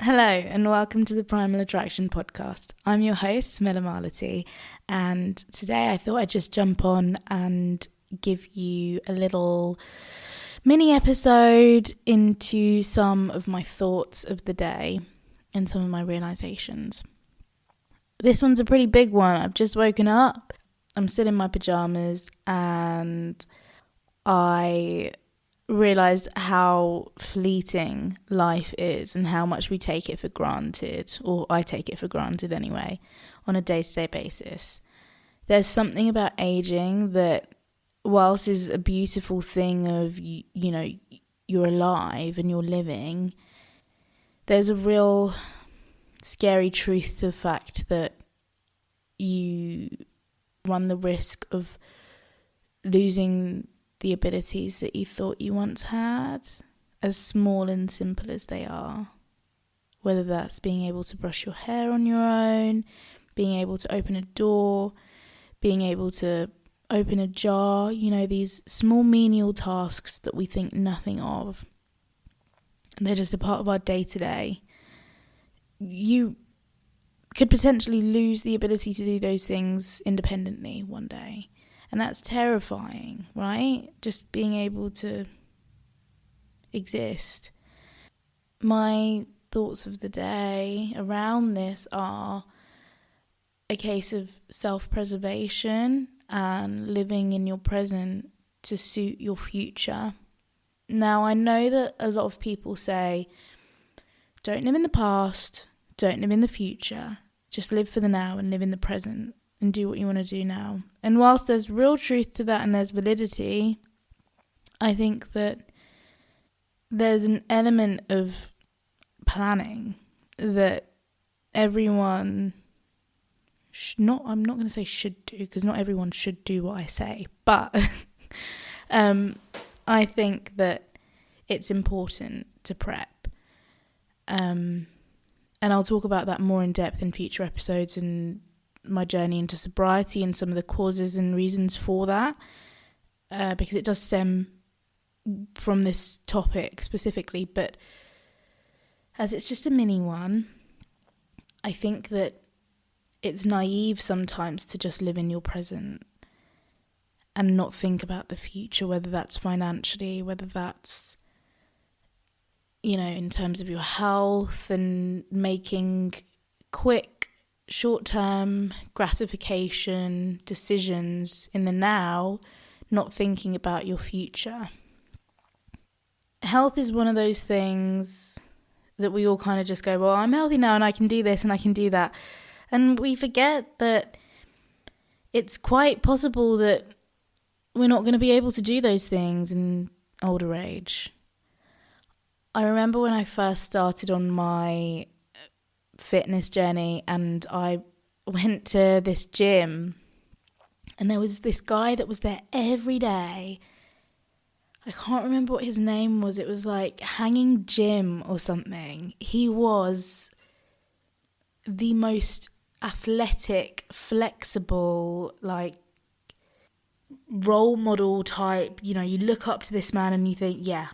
Hello and welcome to the Primal Attraction podcast. I'm your host, Mela Marlity, and today I thought I'd just jump on and give you a little mini episode into some of my thoughts of the day and some of my realizations. This one's a pretty big one. I've just woken up, I'm still in my pajamas, and I realised how fleeting life is and how much we take it for granted, or I take it for granted anyway, on a day-to-day basis. There's something about aging that, whilst is a beautiful thing of, you know, you're alive and you're living, there's a real scary truth to the fact that you run the risk of losing the abilities that you thought you once had, as small and simple as they are. Whether that's being able to brush your hair on your own, being able to open a door, being able to open a jar, you know, these small menial tasks that we think nothing of. They're just a part of our day-to-day. You could potentially lose the ability to do those things independently one day. And that's terrifying, right? Just being able to exist. My thoughts of the day around this are a case of self-preservation and living in your present to suit your future. Now, I know that a lot of people say, don't live in the past, don't live in the future, just live for the now and live in the present. And do what you want to do now. And whilst there's real truth to that and there's validity, I think that there's an element of planning that everyone I'm not going to say should do, because not everyone should do what I say, but I think that it's important to prep. And I'll talk about that more in depth in future episodes and my journey into sobriety and some of the causes and reasons for that, because it does stem from this topic specifically. But as it's just a mini one, I think that it's naive sometimes to just live in your present and not think about the future, whether that's financially, whether that's, you know, in terms of your health, and making quick short-term gratification decisions in the now, not thinking about your future. Health is one of those things that we all kind of just go, well, I'm healthy now and I can do this and I can do that. And we forget that it's quite possible that we're not going to be able to do those things in older age. I remember when I first started on my fitness journey and I went to this gym, and there was this guy that was there every day. I can't remember what his name was. It was like Hanging Jim or something. He was the most athletic, flexible, like role model type. You know, you look up to this man and you think, yeah,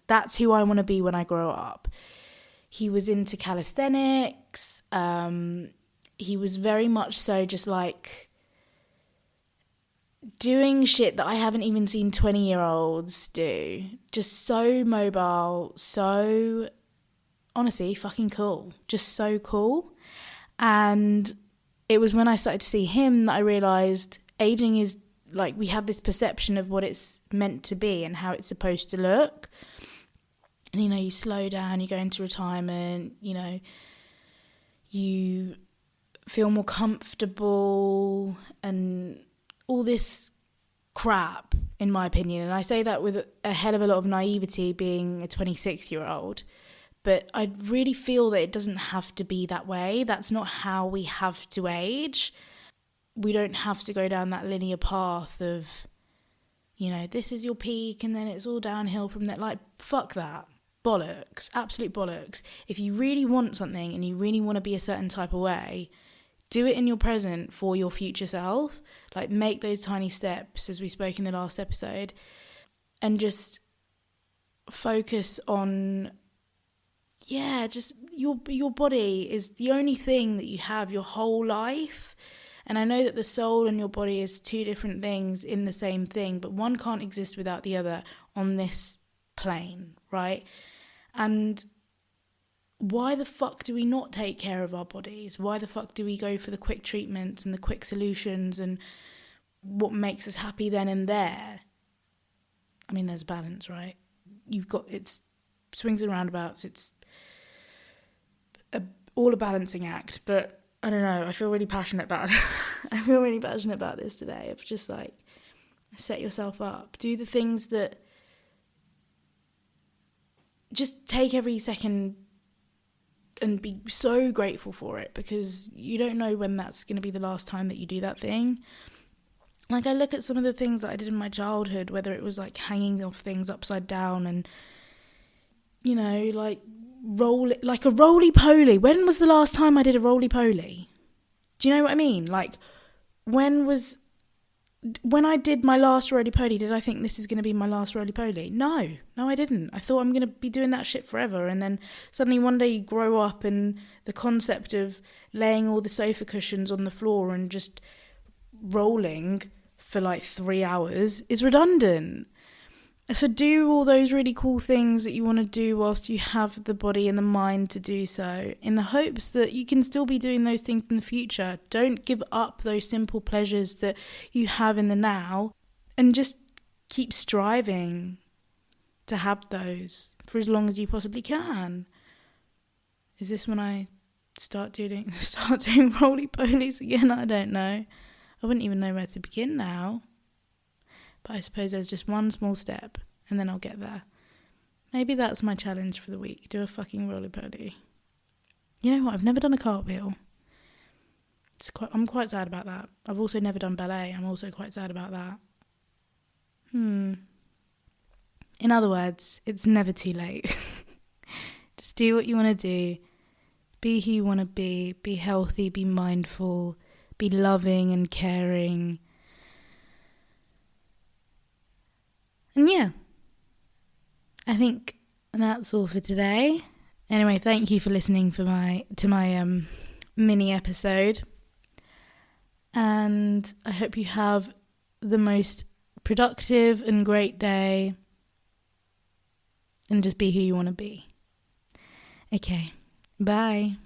that's who I want to be when I grow up. He was into calisthenics. He was very much so just like doing shit that I haven't even seen 20-year-olds do. Just so mobile, so honestly fucking cool. Just so cool. And it was when I started to see him that I realised aging is like, we have this perception of what it's meant to be and how it's supposed to look. And, you know, you slow down, you go into retirement, you know, you feel more comfortable and all this crap, in my opinion. And I say that with a hell of a lot of naivety, being a 26-year-old. But I really feel that it doesn't have to be that way. That's not how we have to age. We don't have to go down that linear path of, you know, this is your peak and then it's all downhill from there. Like, fuck that. Bollocks. Absolute bollocks. If you really want something and you really want to be a certain type of way, do it in your present for your future self. Like, make those tiny steps, as we spoke in the last episode, and just focus on yeah, just your body is the only thing that you have your whole life. And I know that the soul and your body is two different things in the same thing, but one can't exist without the other on this plane, right? And why the fuck do we not take care of our bodies? Why the fuck do we go for the quick treatments and the quick solutions and what makes us happy then and there? I mean, there's balance, right? It's swings and roundabouts. It's all a balancing act, but I don't know. I feel really passionate about it. I feel really passionate about this today. Of just like, set yourself up. Do the things that... Just take every second and be so grateful for it, because you don't know when that's going to be the last time that you do that thing. Like, I look at some of the things that I did in my childhood, whether it was like hanging off things upside down and, you know, like like a roly-poly. When was the last time I did a roly-poly? Do you know what I mean? Like, when I did my last roly-poly, did I think this is going to be my last roly-poly? No, I didn't. I thought I'm going to be doing that shit forever. And then suddenly one day you grow up and the concept of laying all the sofa cushions on the floor and just rolling for like 3 hours is redundant. So do all those really cool things that you want to do whilst you have the body and the mind to do so, in the hopes that you can still be doing those things in the future. Don't give up those simple pleasures that you have in the now, and just keep striving to have those for as long as you possibly can. Is this when I start doing roly-polies again? I don't know. I wouldn't even know where to begin now. But I suppose there's just one small step, and then I'll get there. Maybe that's my challenge for the week. Do a fucking roly-poly. You know what? I've never done a cartwheel. I'm quite sad about that. I've also never done ballet. I'm also quite sad about that. In other words, it's never too late. Just do what you want to do. Be who you want to be. Be healthy. Be mindful. Be loving and caring. And yeah, I think that's all for today. Anyway, thank you for listening to my mini episode. And I hope you have the most productive and great day. And just be who you want to be. Okay, bye.